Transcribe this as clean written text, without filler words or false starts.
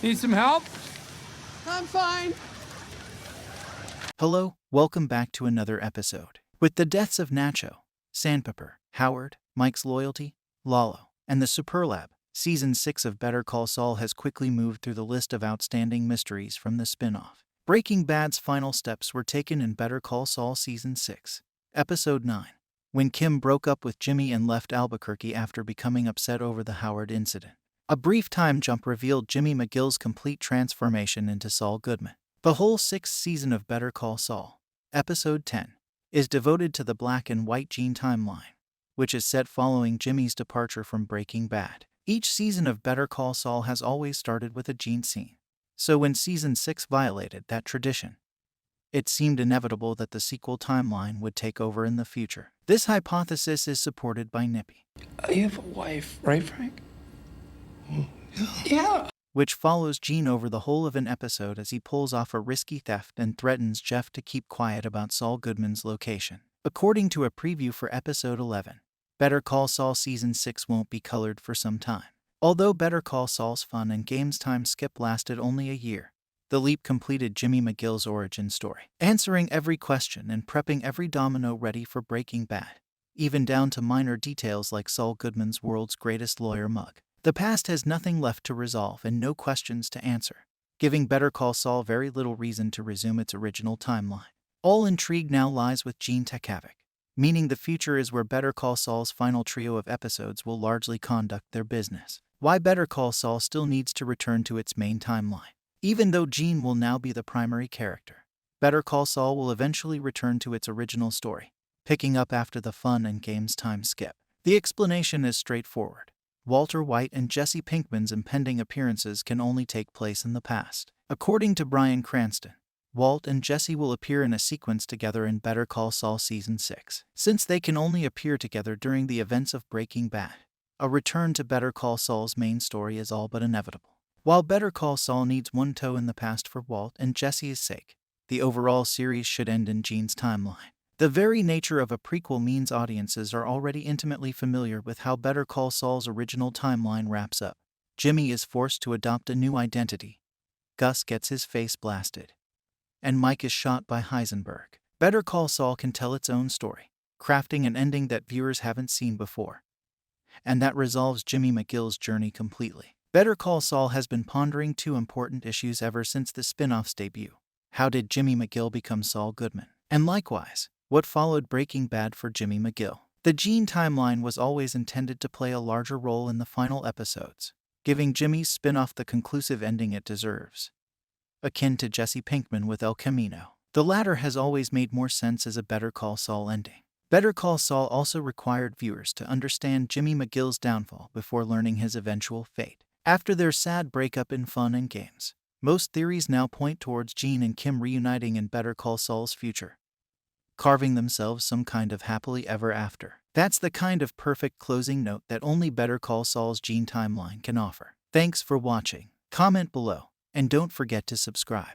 Need some help? I'm fine. Hello, welcome back to another episode. With the deaths of Nacho, Sandpaper, Howard, Mike's Loyalty, Lalo, and the Superlab, Season 6 of Better Call Saul has quickly moved through the list of outstanding mysteries from the spin-off. Breaking Bad's final steps were taken in Better Call Saul Season 6, Episode 9, when Kim broke up with Jimmy and left Albuquerque after becoming upset over the Howard incident. A brief time jump revealed Jimmy McGill's complete transformation into Saul Goodman. The whole sixth season of Better Call Saul, Episode 10, is devoted to the black and white Gene timeline, which is set following Jimmy's departure from Breaking Bad. Each season of Better Call Saul has always started with a Gene scene, so when Season 6 violated that tradition, it seemed inevitable that the sequel timeline would take over in the future. This hypothesis is supported by Nippy. You have a wife, right, Frank? Yeah. Which follows Gene over the whole of an episode as he pulls off a risky theft and threatens Jeff to keep quiet about Saul Goodman's location. According to a preview for Episode 11, Better Call Saul Season 6 won't be colored for some time. Although Better Call Saul's fun and games time skip lasted only a year, The Leap completed Jimmy McGill's origin story, answering every question and prepping every domino ready for Breaking Bad, even down to minor details like Saul Goodman's world's greatest lawyer mug. The past has nothing left to resolve and no questions to answer, giving Better Call Saul very little reason to resume its original timeline. All intrigue now lies with Gene Tech Havoc, meaning the future is where Better Call Saul's final trio of episodes will largely conduct their business. Why Better Call Saul still needs to return to its main timeline. Even though Gene will now be the primary character, Better Call Saul will eventually return to its original story, picking up after the fun and games time skip. The explanation is straightforward. Walter White and Jesse Pinkman's impending appearances can only take place in the past. According to Bryan Cranston, Walt and Jesse will appear in a sequence together in Better Call Saul Season 6. Since they can only appear together during the events of Breaking Bad, a return to Better Call Saul's main story is all but inevitable. While Better Call Saul needs one toe in the past for Walt and Jesse's sake, the overall series should end in Gene's timeline. The very nature of a prequel means audiences are already intimately familiar with how Better Call Saul's original timeline wraps up. Jimmy is forced to adopt a new identity. Gus gets his face blasted. And Mike is shot by Heisenberg. Better Call Saul can tell its own story, crafting an ending that viewers haven't seen before. And that resolves Jimmy McGill's journey completely. Better Call Saul has been pondering two important issues ever since the spin-off's debut. How did Jimmy McGill become Saul Goodman? And likewise, what followed Breaking Bad for Jimmy McGill? The Gene timeline was always intended to play a larger role in the final episodes, giving Jimmy's spin-off the conclusive ending it deserves. Akin to Jesse Pinkman with El Camino, the latter has always made more sense as a Better Call Saul ending. Better Call Saul also required viewers to understand Jimmy McGill's downfall before learning his eventual fate. After their sad breakup in fun and games, most theories now point towards Gene and Kim reuniting in Better Call Saul's future, carving themselves some kind of happily ever after. That's the kind of perfect closing note that only Better Call Saul's Gene timeline can offer. Thanks for watching. Comment below, and don't forget to subscribe.